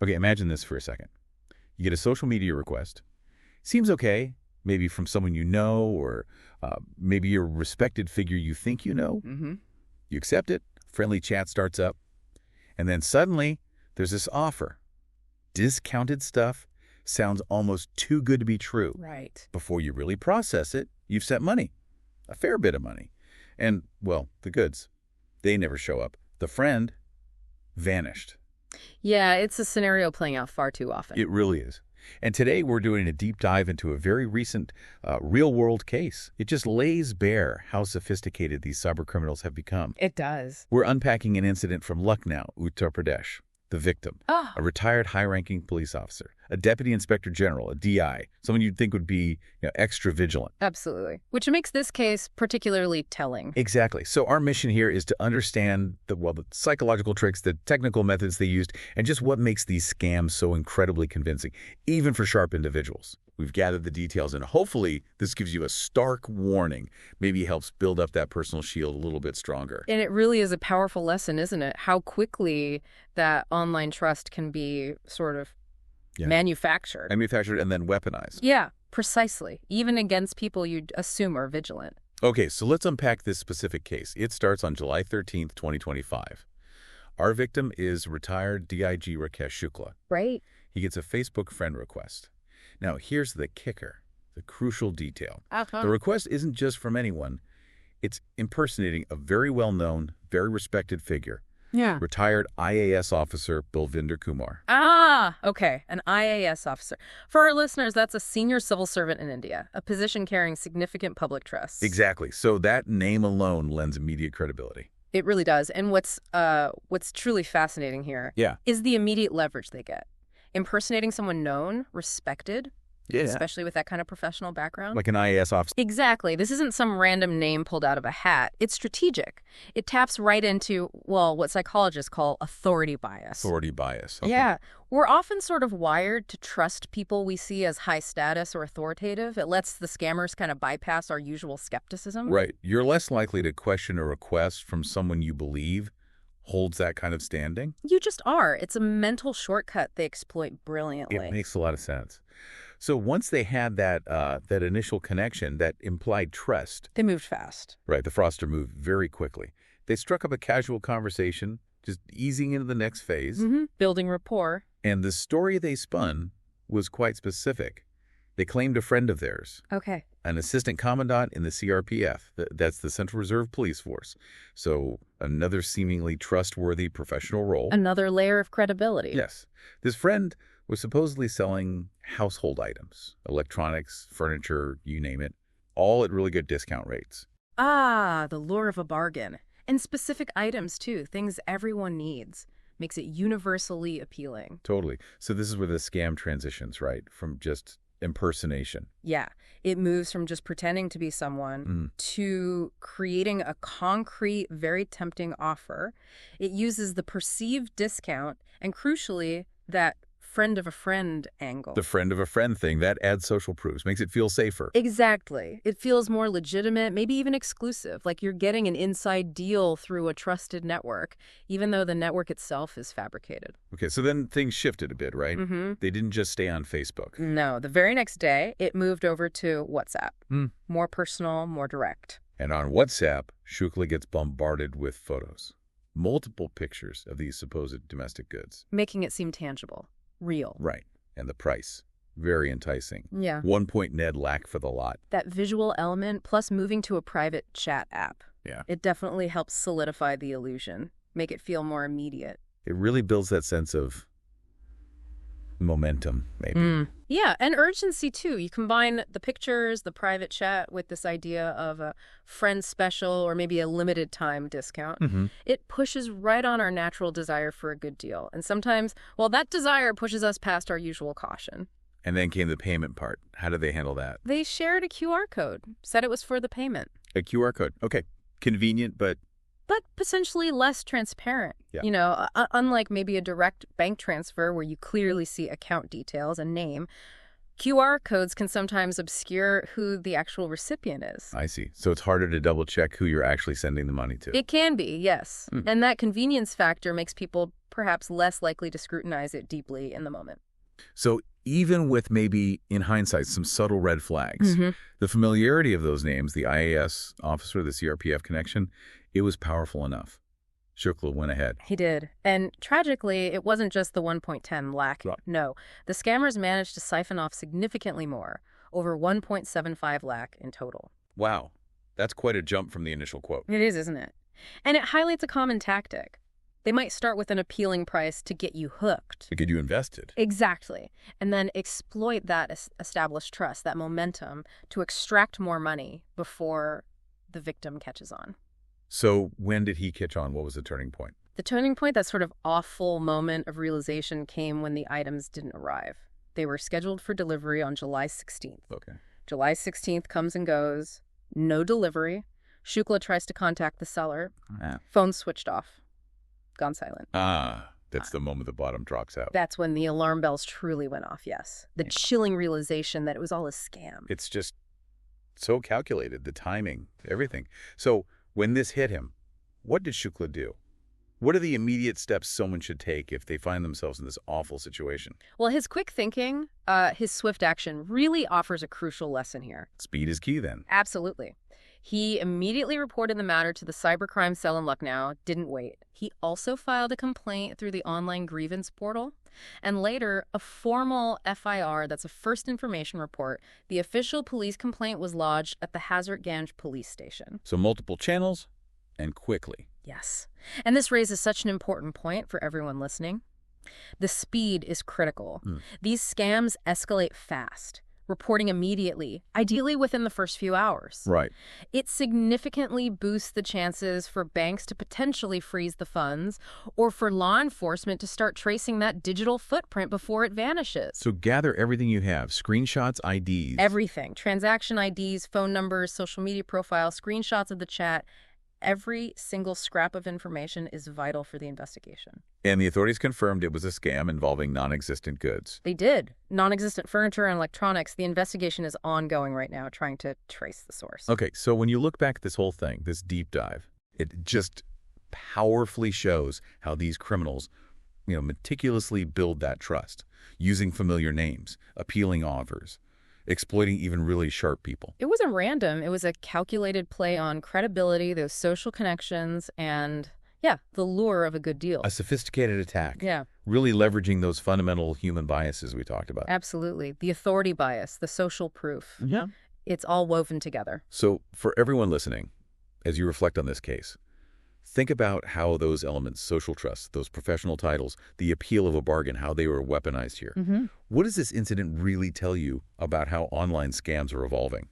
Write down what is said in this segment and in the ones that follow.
Okay, imagine this for a second. You get a social media request. Seems okay, maybe from someone you know, or maybe a respected figure you think you know. You accept it, friendly chat starts up, and then suddenly there's this offer. Discounted stuff sounds almost too good to be true. Right. Before you really process it, you've sent money, a fair bit of money. And, well, the goods, they never show up. The friend vanished. Yeah, it's a scenario playing out far too often. It really is. And today we're doing a deep dive into a very recent real-world case. It just lays bare how sophisticated these cybercriminals have become. It does. We're unpacking an incident from Lucknow, Uttar Pradesh. The victim, a retired high-ranking police officer, a deputy inspector general, a DI, someone you'd think would be extra vigilant. Absolutely. Which makes this case particularly telling. Exactly. So our mission here is to understand the psychological tricks, the technical methods they used, and just what makes these scams so incredibly convincing, even for sharp individuals. We've gathered the details, and hopefully this gives you a stark warning. Maybe helps build up that personal shield a little bit stronger. And it really is a powerful lesson, isn't it? How quickly that online trust can be sort of manufactured. Manufactured and then weaponized. Yeah, precisely. Even against people you'd assume are vigilant. Okay, so let's unpack this specific case. It starts on July 13th, 2025. Our victim is retired DIG Rakesh Shukla. Right. He gets a Facebook friend request. Now, here's the kicker, the crucial detail. The request isn't just from anyone. It's impersonating a very well-known, very respected figure. Yeah. Retired IAS officer Balvinder Kumar. Okay. An IAS officer. For our listeners, that's a senior civil servant in India, a position carrying significant public trust. Exactly. So that name alone lends immediate credibility. It really does. And what's truly fascinating here is the immediate leverage they get. Impersonating someone known, respected, especially with that kind of professional background. Like an IAS officer. Exactly. This isn't some random name pulled out of a hat. It's strategic. It taps right into, well, what psychologists call authority bias. Authority bias. Okay. Yeah. We're often sort of wired to trust people we see as high status or authoritative. It lets the scammers kind of bypass our usual skepticism. Right. You're less likely to question a request from someone you believe holds that kind of standing. You just are. It's a mental shortcut they exploit brilliantly. It makes a lot of sense. So once they had that initial connection, that implied trust. They moved fast. Right. The fraudster moved very quickly. They struck up a casual conversation, just easing into the next phase. Building rapport. And the story they spun was quite specific. They claimed a friend of theirs. Okay. An assistant commandant in the CRPF. That's the Central Reserve Police Force. So another seemingly trustworthy professional role. Another layer of credibility. Yes. This friend was supposedly selling household items, electronics, furniture, you name it, all at really good discount rates. The lure of a bargain. And specific items, too, things everyone needs. Makes it universally appealing. Totally. So this is where the scam transitions, right? From just impersonation. Yeah. It moves from just pretending to be someone to creating a concrete, very tempting offer. It uses the perceived discount and, crucially, that friend of a friend angle. The friend of a friend thing, that adds social proofs, makes it feel safer. Exactly. It feels more legitimate, maybe even exclusive, like you're getting an inside deal through a trusted network, even though the network itself is fabricated. Okay, so then things shifted a bit, right? They didn't just stay on Facebook. No, the very next day, it moved over to WhatsApp. More personal, more direct. And on WhatsApp, Shukla gets bombarded with photos. Multiple pictures of these supposed domestic goods. Making it seem tangible. Real. Right. And the price. Very enticing. Yeah. 1.75 Lakh for the lot. That visual element plus moving to a private chat app. Yeah. It definitely helps solidify the illusion. Make it feel more immediate. It really builds that sense of momentum, maybe. Yeah, and urgency, too. You combine the pictures, the private chat with this idea of a friend special or maybe a limited time discount. It pushes right on our natural desire for a good deal. And sometimes, well, that desire pushes us past our usual caution. And then came the payment part. How did they handle that? They shared a QR code, said it was for the payment. A QR code. Okay. Convenient, but potentially less transparent. Yeah. You know, unlike maybe a direct bank transfer where you clearly see account details and name, QR codes can sometimes obscure who the actual recipient is. I see. So it's harder to double check who you're actually sending the money to. It can be, yes. And that convenience factor makes people perhaps less likely to scrutinize it deeply in the moment. So even with maybe, in hindsight, some subtle red flags, the familiarity of those names, the IAS officer, the CRPF connection, it was powerful enough. Shukla went ahead. He did. And tragically, it wasn't just the 1.10 lakh. Right. No, the scammers managed to siphon off significantly more, over 1.75 lakh in total. Wow. That's quite a jump from the initial quote. It is, isn't it? And it highlights a common tactic. They might start with an appealing price to get you hooked. To get you invested. Exactly. And then exploit that established trust, that momentum, to extract more money before the victim catches on. So when did he catch on? What was the turning point? The turning point, that sort of awful moment of realization, came when the items didn't arrive. They were scheduled for delivery on July 16th. Okay. July 16th comes and goes. No delivery. Shukla tries to contact the seller. Phone switched off. Gone silent. That's the moment the bottom drops out. That's when the alarm bells truly went off, yes. The chilling realization that it was all a scam. It's just so calculated, the timing, everything. So when this hit him, what did Shukla do? What are the immediate steps someone should take if they find themselves in this awful situation? Well, his quick thinking, his swift action really offers a crucial lesson here. Speed is key then. Absolutely. He immediately reported the matter to the cybercrime cell in Lucknow, didn't wait. He also filed a complaint through the online grievance portal, and later a formal FIR, that's a first information report. The official police complaint was lodged at the Hazartganj police station. So multiple channels and quickly. Yes. And this raises such an important point for everyone listening. The speed is critical. These scams escalate fast, reporting immediately, ideally within the first few hours. Right. It significantly boosts the chances for banks to potentially freeze the funds or for law enforcement to start tracing that digital footprint before it vanishes. So gather everything you have, screenshots, IDs. Everything. Transaction IDs, phone numbers, social media profiles, screenshots of the chat. Every single scrap of information is vital for the investigation. And the authorities confirmed it was a scam involving non-existent goods. They did. Non-existent furniture and electronics. The investigation is ongoing right now, trying to trace the source. Okay, so when you look back at this whole thing, this deep dive, it just powerfully shows how these criminals, meticulously build that trust, using familiar names, appealing offers, exploiting even really sharp people. It wasn't random. It was a calculated play on credibility, those social connections, and, the lure of a good deal. A sophisticated attack. Yeah. Really leveraging those fundamental human biases we talked about. Absolutely. The authority bias, the social proof. Yeah. It's all woven together. So for everyone listening, as you reflect on this case, think about how those elements, social trust, those professional titles, the appeal of a bargain, how they were weaponized here. What does this incident really tell you about how online scams are evolving?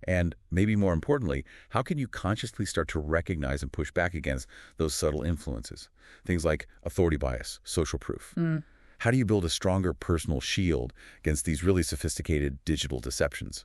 And maybe more importantly, how can you consciously start to recognize and push back against those subtle influences? Things like authority bias, social proof. How do you build a stronger personal shield against these really sophisticated digital deceptions?